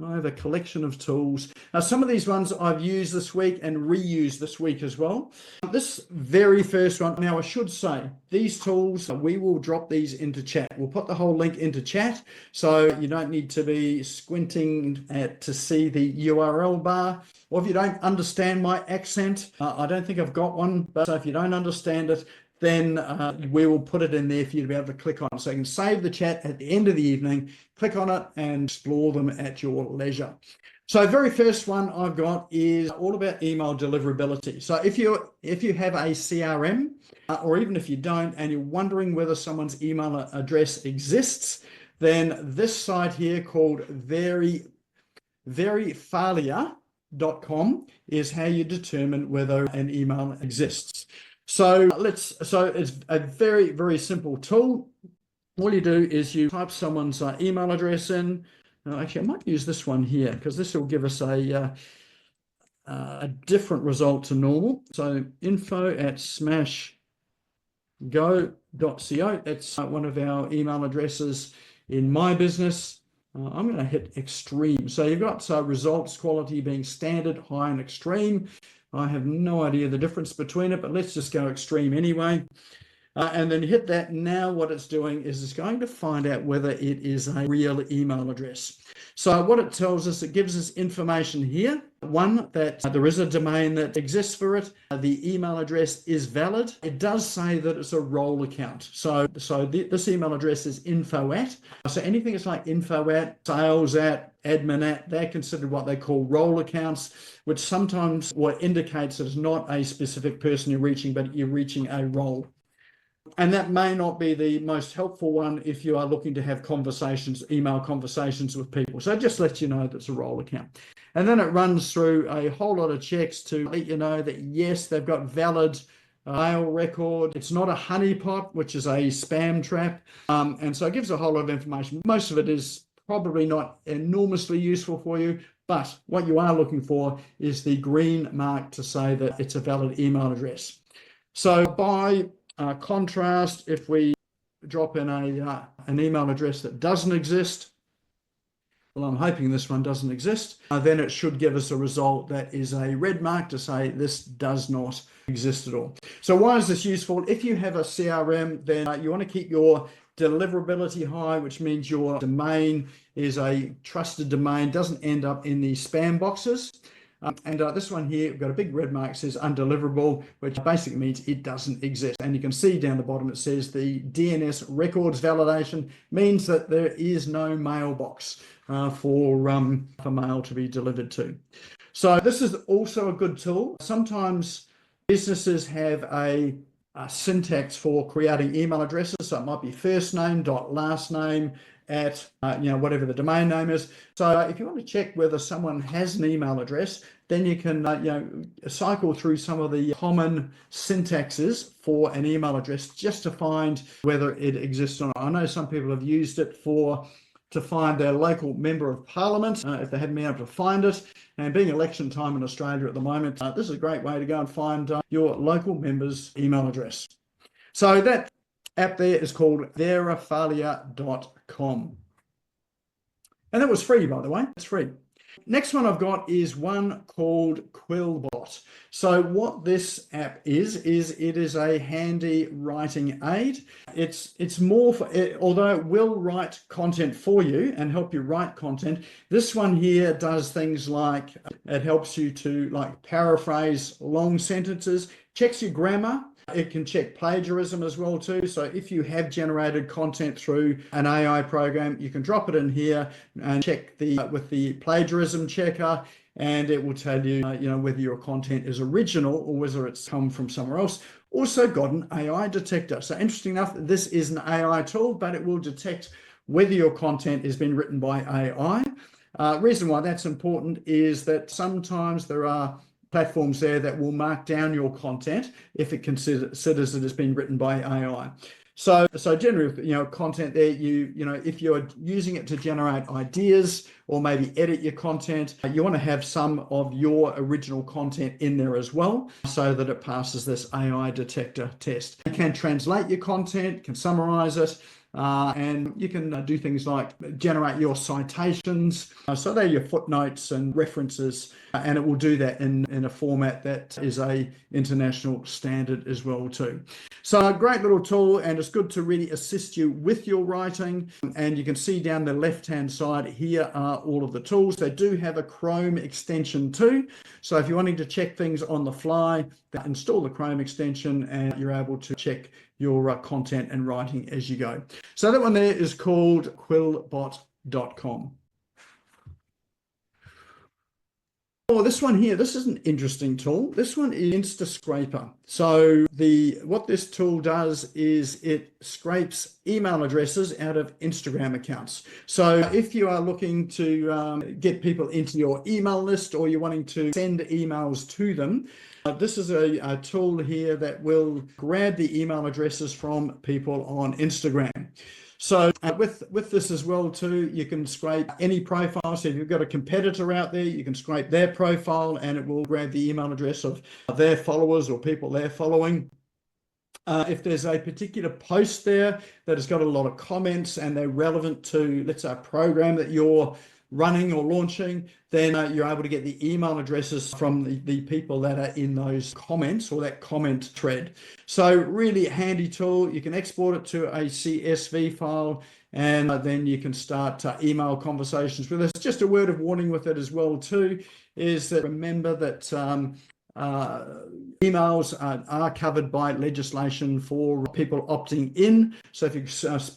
I have a collection of tools. Now, some of these ones I've used this week and reused this week as well. This very first one, now I should say, these tools, we will drop these into chat. We'll put the whole link into chat, so you don't need to be squinting to see the URL bar. Or if you don't understand my accent, I don't think I've got one, but if you don't understand it, then we will put it in there for you to be able to click on. So you can save the chat at the end of the evening, click on it and explore them at your leisure. So very first one I've got is all about email deliverability. So if you have a CRM, or even if you don't, and you're wondering whether someone's email address exists, then this site here called Verifalia.com is how you determine whether an email exists. So it's a very, very simple tool. All you do is you type someone's email address in. Actually, I might use this one here because this will give us a different result to normal. So info@smashgo.co. It's one of our email addresses in my business. I'm going to hit extreme. So you've got results quality being standard, high, and extreme. I have no idea the difference between it, but let's just go extreme anyway. And then hit that. Now what it's doing is it's going to find out whether it is a real email address. So what it tells us, it gives us information here. One, that there is a domain that exists for it. The email address is valid. It does say that it's a role account. So this email address is info@. So anything that's like info@, sales at, admin at, they're considered what they call role accounts, which sometimes indicates that it's not a specific person you're reaching, but you're reaching a role. And that may not be the most helpful one if you are looking to have conversations, email conversations with people. So it just lets you know that it's a role account. And then it runs through a whole lot of checks to let you know that, yes, they've got valid mail record. It's not a honeypot, which is a spam trap. And so it gives a whole lot of information. Most of it is probably not enormously useful for you, but what you are looking for is the green mark to say that it's a valid email address. So by contrast, if we drop in an email address that doesn't exist, well, I'm hoping this one doesn't exist, then it should give us a result that is a red mark to say this does not exist at all. So why is this useful? If you have a CRM, then you want to keep your deliverability high, which means your domain is a trusted domain, doesn't end up in the spam boxes. And this one here, we've got a big red mark that says undeliverable, which basically means it doesn't exist. And you can see down the bottom, it says the DNS records validation means that there is no mailbox for mail to be delivered to. So this is also a good tool. Sometimes businesses have a syntax for creating email addresses. So it might be first name dot last name at whatever the domain name is. So if you want to check whether someone has an email address, then you can cycle through some of the common syntaxes for an email address just to find whether it exists or not. I know some people have used it to find their local member of parliament if they hadn't been able to find it. And being election time in Australia at the moment, this is a great way to go and find your local member's email address. So that app there is called Verifalia.com. And that was free, by the way. It's free. Next one I've got is one called Quillbot. So what this app is it is a handy writing aid. It's more for, although it will write content for you and help you write content, this one here does things like it helps you to paraphrase long sentences, checks your grammar. It can check plagiarism as well too. So if you have generated content through an AI program, you can drop it in here and check with the plagiarism checker, and it will tell you, whether your content is original or whether it's come from somewhere else. Also got an AI detector. So interesting enough, this is an AI tool, but it will detect whether your content has been written by AI. Reason why that's important is that sometimes there are platforms there that will mark down your content if it considers it has been written by AI. So generally, content there, if you're using it to generate ideas or maybe edit your content, you want to have some of your original content in there as well so that it passes this AI detector test. You can translate your content, can summarize it, and you can do things like generate your citations. So they're your footnotes and references, and it will do that in a format that is a international standard as well too. So a great little tool, and it's good to really assist you with your writing. And you can see down the left-hand side, here are all of the tools. They do have a Chrome extension too. So if you're wanting to check things on the fly, install the Chrome extension and you're able to check your content and writing as you go. So that one there is called quillbot.com. Oh, this one here, this is an interesting tool. This one is InstaScraper. So what this tool does is it scrapes email addresses out of Instagram accounts. So if you are looking to get people into your email list, or you're wanting to send emails to them, this is a tool here that will grab the email addresses from people on Instagram. So with this as well too, you can scrape any profile. So if you've got a competitor out there, you can scrape their profile and it will grab the email address of their followers or people they're following. If there's a particular post there that has got a lot of comments and they're relevant to, let's say, a program that you're running or launching, then you're able to get the email addresses from the people that are in those comments or that comment thread. So really handy tool. You can export it to a CSV file, and then you can start email conversations with us. Just a word of warning with it as well too, is that remember that emails are covered by legislation for people opting in. So if you,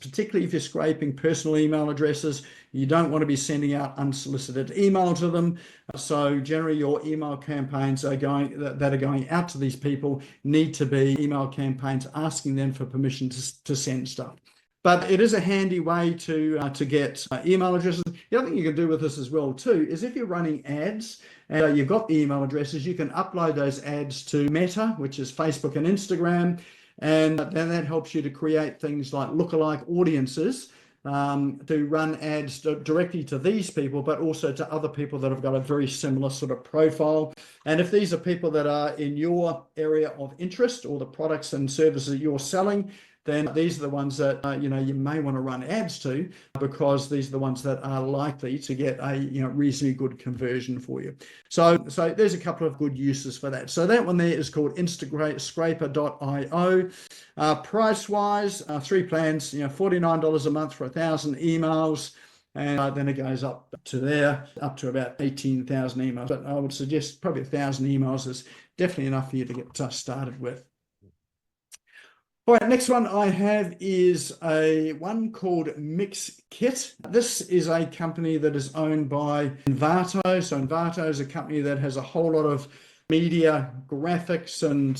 particularly if you're scraping personal email addresses, you don't want to be sending out unsolicited email to them. So generally your email campaigns that are going out to these people need to be email campaigns asking them for permission to send stuff. But it is a handy way to get email addresses. The other thing you can do with this as well too is if you're running ads and you've got the email addresses, you can upload those ads to Meta, which is Facebook and Instagram, and then that helps you to create things like lookalike audiences to run ads directly to these people, but also to other people that have got a very similar sort of profile. And if these are people that are in your area of interest or the products and services that you're selling, then these are the ones that you may want to run ads to, because these are the ones that are likely to get a reasonably good conversion for you. So there's a couple of good uses for that. So that one there is called InstaScraper.io. Price-wise, 3 plans, $49 a month for 1,000 emails. And then it goes up to about 18,000 emails. But I would suggest probably 1,000 emails is definitely enough for you to get started with. All right, next one I have is one called Mixkit. This is a company that is owned by Envato. So Envato is a company that has a whole lot of media graphics and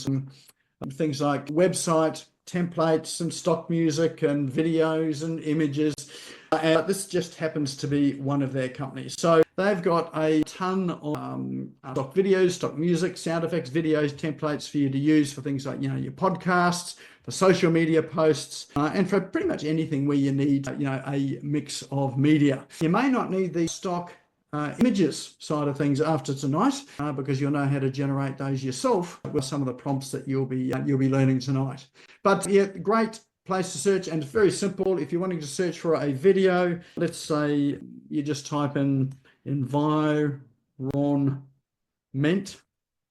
things like website templates and stock music and videos and images. And this just happens to be one of their companies. So they've got a ton of stock videos, stock music, sound effects, videos, templates for you to use for things like, your podcasts, for social media posts, and for pretty much anything where you need, a mix of media. You may not need the stock images side of things after tonight, because you'll know how to generate those yourself with some of the prompts that you'll be learning tonight. But yeah, great place to search, and it's very simple. If you're wanting to search for a video, let's say you just type in environment.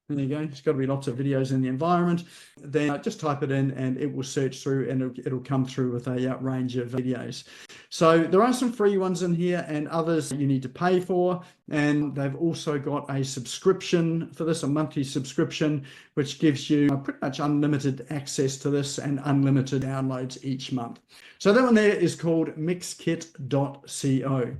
There you go. There's got to be lots of videos in the environment. Then just type it in and it will search through, and it'll come through with a range of videos. So there are some free ones in here and others you need to pay for. And they've also got a subscription for this, a monthly subscription, which gives you pretty much unlimited access to this and unlimited downloads each month. So that one there is called Mixkit.co.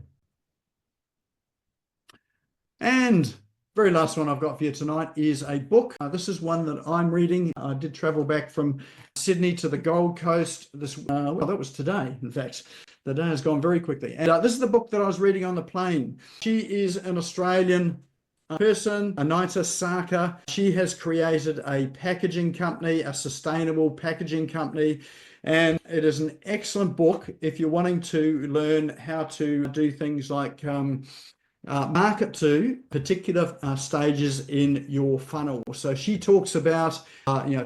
And very last one I've got for you tonight is a book. This is one that I'm reading. I did travel back from Sydney to the Gold Coast. Well, that was today, in fact. The day has gone very quickly. And this is the book that I was reading on the plane. She is an Australian person, Anaita Sarkar. She has created a packaging company, a sustainable packaging company. And it is an excellent book if you're wanting to learn how to do things like market to particular stages in your funnel. So she talks about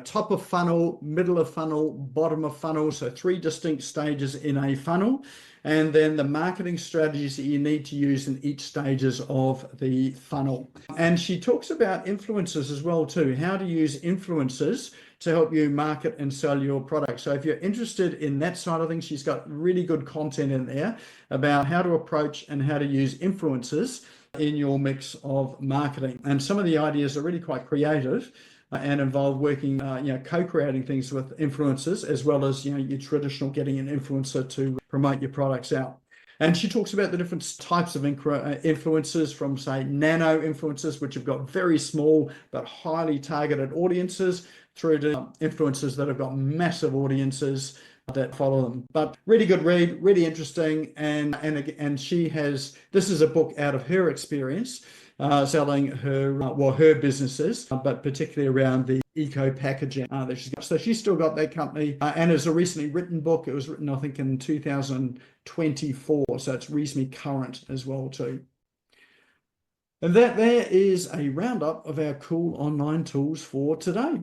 top of funnel, middle of funnel, bottom of funnel, so 3 distinct stages in a funnel, and then the marketing strategies that you need to use in each stages of the funnel. And she talks about influencers as well too, how to use influencers to help you market and sell your product. So if you're interested in that side of things, she's got really good content in there about how to approach and how to use influencers in your mix of marketing. And some of the ideas are really quite creative and involve working, co-creating things with influencers, as well as, your traditional getting an influencer to promote your products out. And she talks about the different types of influencers, from, say, nano influencers, which have got very small but highly targeted audiences, through to influencers that have got massive audiences that follow them. But really good read, really interesting. And she has, this is a book out of her experience selling her businesses, but particularly around the eco packaging that she's got. So she's still got that company, and it's a recently written book. It was written, I think, in 2024, so it's reasonably current as well too. And that there is a roundup of our cool online tools for today.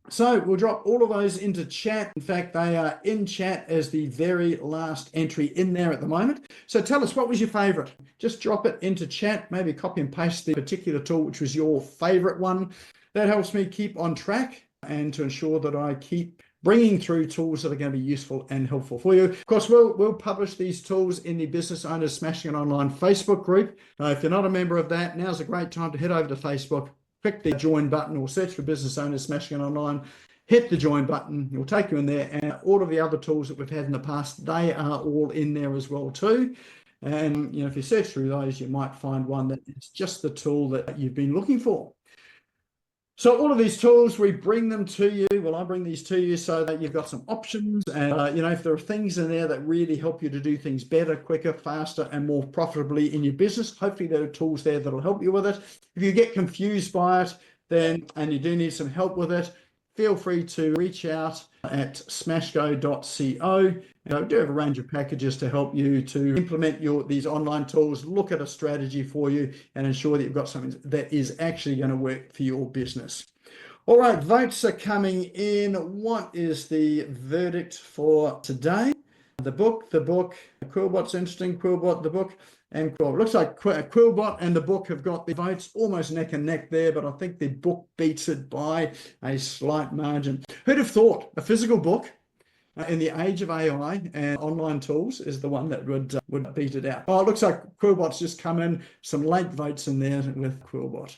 So we'll drop all of those into chat. In fact, they are in chat as the very last entry in there at the moment. So tell us, what was your favorite? Just drop it into chat, maybe copy and paste the particular tool which was your favorite one. That helps me keep on track and to ensure that I keep bringing through tools that are going to be useful and helpful for you. Of course, we'll publish these tools in the Business Owners Smashing It Online Facebook group. If you're not a member of that, now's a great time to head over to Facebook, click the join button, or search for Business Owners Smashing It Online, hit the join button, it'll take you in there, and all of the other tools that we've had in the past, they are all in there as well too. And if you search through those, you might find one that is just the tool that you've been looking for. So all of these tools, we bring them to you. Well, I bring these to you so that you've got some options. And, if there are things in there that really help you to do things better, quicker, faster, and more profitably in your business, hopefully there are tools there that'll help you with it. If you get confused by it, and you do need some help with it, feel free to reach out at smashgo.co. I do have a range of packages to help you to implement these online tools, look at a strategy for you, and ensure that you've got something that is actually going to work for your business. All right, votes are coming in. What is the verdict for today? The book, Quillbot's interesting, Quillbot, the book, and Quillbot. Looks like Quillbot and the book have got the votes almost neck and neck there, but I think the book beats it by a slight margin. Who'd have thought a physical book in the age of AI and online tools is the one that would beat it out? Oh, it looks like Quillbot's just come in, some late votes in there with Quillbot.